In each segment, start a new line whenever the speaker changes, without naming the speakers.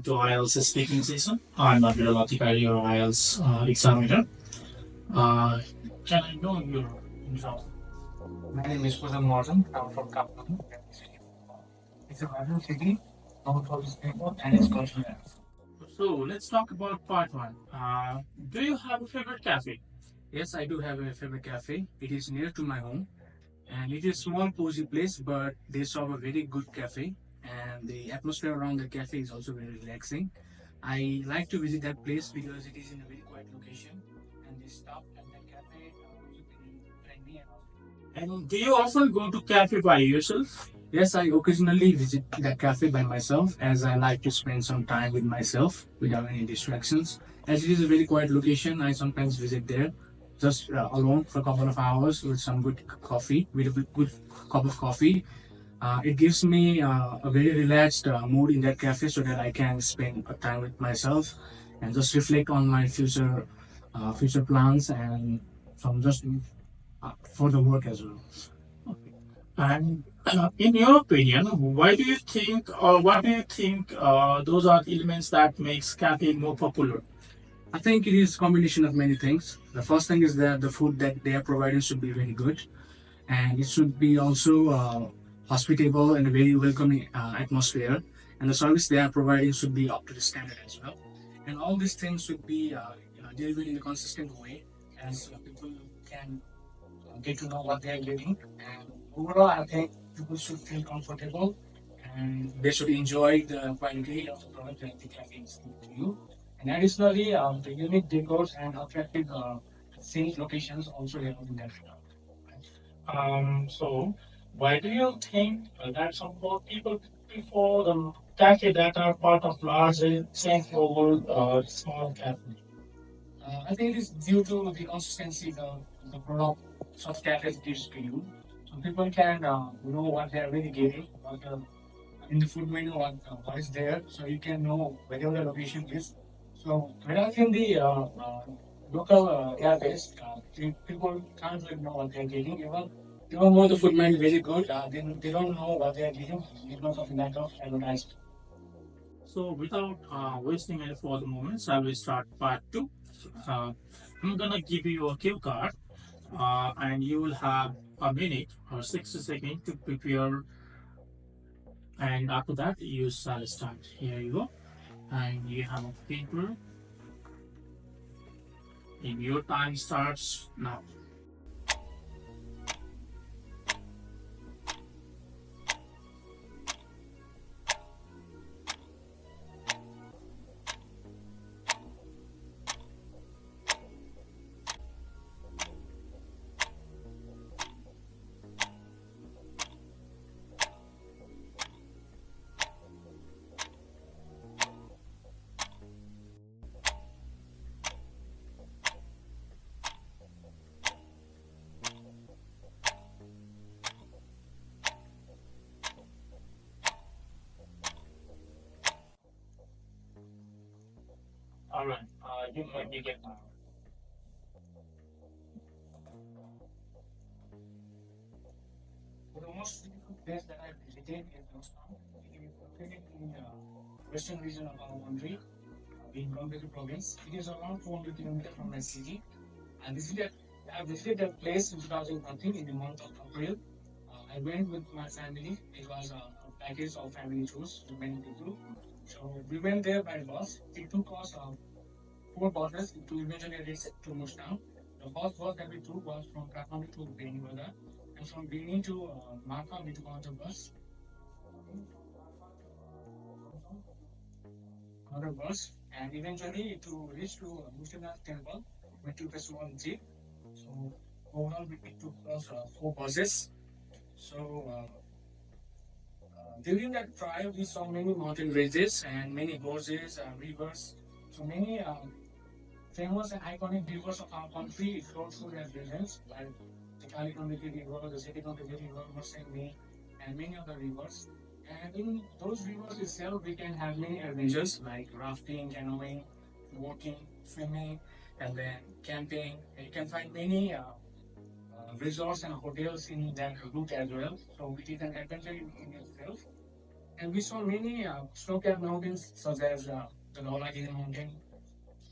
to IELTS speaking session. I'm Abdul Latif, your IELTS examiner. Uh, can I know your intro?
My name is Morgan. I'm from Kathmandu. It's a vibrant city known for its people and its cultural dance.
So let's talk about part one. Do you have a favorite cafe?
Yes, I do have a favorite cafe. It is near to my home, and it is a small, cozy place, but they serve a very good cafe, and the atmosphere around the cafe is also very relaxing. I like to visit that place because it is in a very quiet location, and the staff at that cafe are also very friendly and all.
And do you often go to cafe by yourself?
Yes, I occasionally visit that cafe by myself as I like to spend some time with myself without any distractions. As it is a very quiet location, I sometimes visit there just alone for a couple of hours with some good coffee, with a good cup of coffee. It gives me a very relaxed mood in that cafe so that I can spend time with myself and just reflect on my future plans and some just for the work as well.
Okay. And in your opinion, why do you think, or what do you think those are the elements that makes cafe more popular?
I think it is a combination of many things. The first thing is that the food that they are providing should be very good, and it should be also hospitable and a very welcoming atmosphere. And the service they are providing should be up to the standard as well. And all these things should be delivered in a consistent way, as people can get to know what they are getting. And overall, I think people should feel comfortable and they should enjoy the quality of the product that the cafe is giving to you. And additionally, the unique decors and attractive scenic locations also help in that regard.
So why do you think that some more people prefer the cafe that are part of larger chains over small cafe?
I think it is due to the consistency the products of cafes gives to you. So people can know what they are really getting, what in the food menu, what is there, so you can know wherever the location is. So whereas in the local cafes, people can't really know what they are getting. Even though the food menu is very good, they don't know what they are getting because of lack of advertisement.
So without wasting any further moments, I will start part two. Uh, I'm gonna give you a cue card, and you will have a minute or 60 seconds to prepare. And after that, you shall start. Here you go, and you have a paper, and your time starts now. All right, you might begin now.
So the most beautiful place that I visited is Moscow. It is located in the western region of our country, in Gombe province. It is around 400 kilometers from my city. I visited that place in 2013 in the month of April. I went with my family. It was a package of family tours with many people. So we went there by bus. It took us 4 buses to eventually reach to Moscow. The first bus that we took was from Kathmandu to Beni, and from Beni to Marfa we took another bus. Another bus, and eventually to reach to Mushinath temple, we took a small jeep. So overall, it took us 4 buses. So during that drive, we saw many mountain ranges and many gorges, rivers. So many famous and iconic rivers of our country flow through their regions, like the Kalikondiki River, the Setikondiki River, Mursengni, and many other rivers. And in those rivers itself, we can have many adventures like rafting, canoeing, walking, swimming, and then camping. And you can find many resorts and hotels in that route as well. So it is an adventure in itself. And we saw many snow-capped mountains such as the Dhaulagiri mountain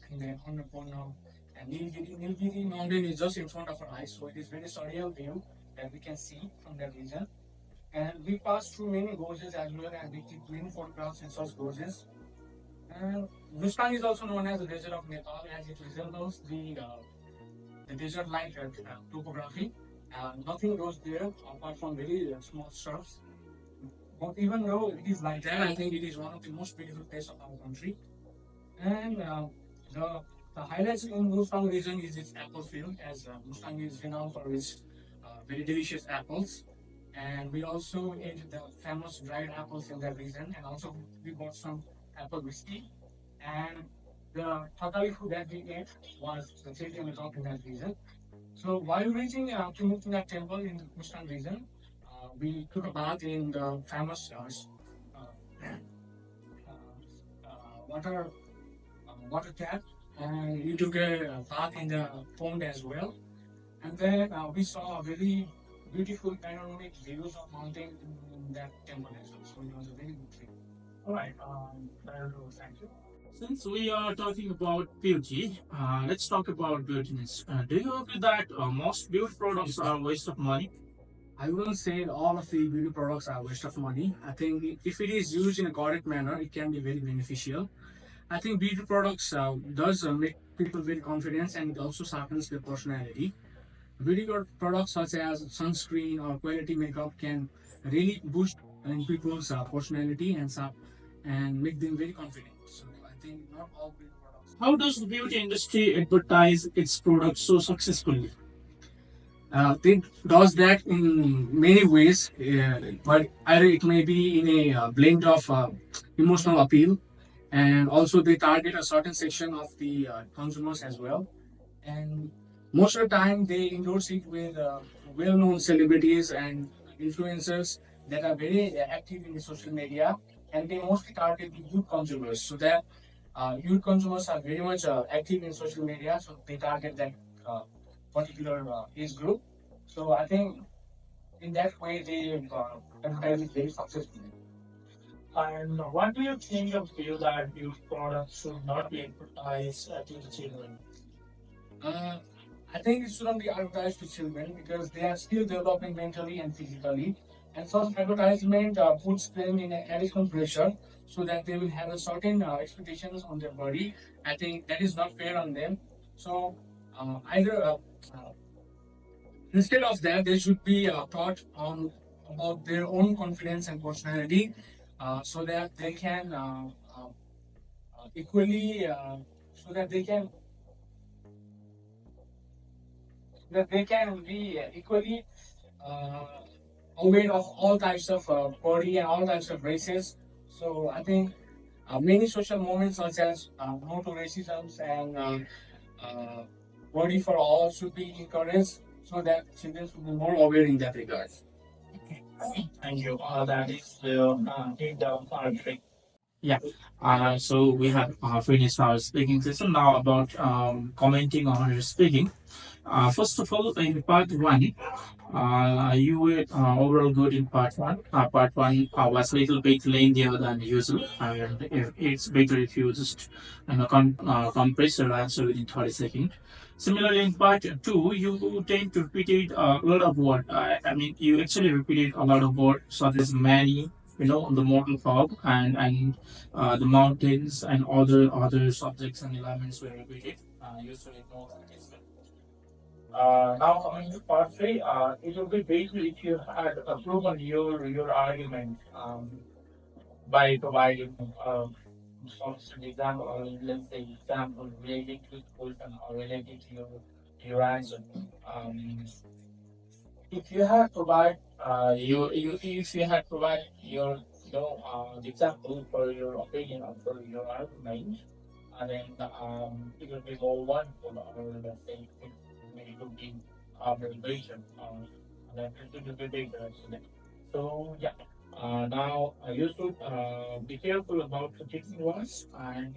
and the Annapurna and Nilgiri. Nilgiri mountain is just in front of our eyes, so it is very surreal view that we can see from that region. And we passed through many gorges as well, and we took many photographs in such gorges. And Mustang is also known as the desert of Nepal, as it resembles the desert-like topography. Nothing grows there apart from very small shrubs. But even though it is like that, I think it is one of the most beautiful places of our country. And the the highlights in Mustang region is its apple field, as Mustang is renowned for its very delicious apples. And we also ate the famous dried apples in that region, and also we bought some apple whiskey. And the Tatali food that we ate was the cherry on the top in that region. So while reaching to Muktinad temple in the Mustang region, we took a bath in the famous water water tap, and we took a bath in the pond as well. And then we saw a very beautiful panoramic views of mountain in that temple as well. So it was a very good trip. All right, thank you.
Since we are talking about beauty, let's talk about beautiness. Do you agree that most beauty products are a waste of money?
I wouldn't say all of the beauty products are a waste of money. I think if it is used in a correct manner, it can be very beneficial. I think beauty products does make people very confident, and it also sharpens their personality. Beauty products such as sunscreen or quality makeup can really boost in people's personality and and make them very confident. So I think not all beauty products.
How does the beauty industry advertise its products so successfully?
It does that in many ways, but either it may be in a blend of emotional appeal, and also they target a certain section of the consumers as well. And most of the time, they endorse it with well-known celebrities and influencers that are very active in the social media, and they mostly target the youth consumers. So that youth consumers are very much active in social media, so they target that uh, particular age group. So I think in that way they advertise it very successfully.
And what do you think of you that beauty products should not be advertised to the children?
Uh, I think it shouldn't be advertised to children because they are still developing mentally and physically. And such advertisement puts them in an additional pressure so that they will have a certain expectations on their body. I think that is not fair on them. So either uh, instead of that, they should be taught on about their own confidence and personality, so that they can equally so that they can be equally uh, aware of all types of body and all types of races. So I think many social movements such as no to racism and uh, body for all should be encouraged so that children should be more aware in that regard.
Thank you. That is the in-depth part. Yeah. So we have finished our speaking session. Now about commenting on your speaking. First of all, in part one, you were overall good in part one. Part one was a little bit lengthier than usual, and if it's better if you just compress your answer within 30 seconds. Similarly, in part two, you tend to repeat it a lot of words. I mean, you actually repeated a lot of words such as many, the model fog and the mountains and other subjects and elements were repeated. Usually more than this. Now coming to part three, it would be better if you had proven your argument by providing some example, or let's say example relating to the question or relating to your answer. Um, if you had provide you if you had provide your the example for your opinion or for your argument, and then it would be more wonderful, or let's say it would be very better, and then it would be better actually. So yeah. Now you should be careful about forgetting words, and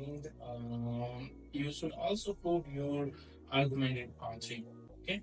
you should also prove your argument in part three. Okay.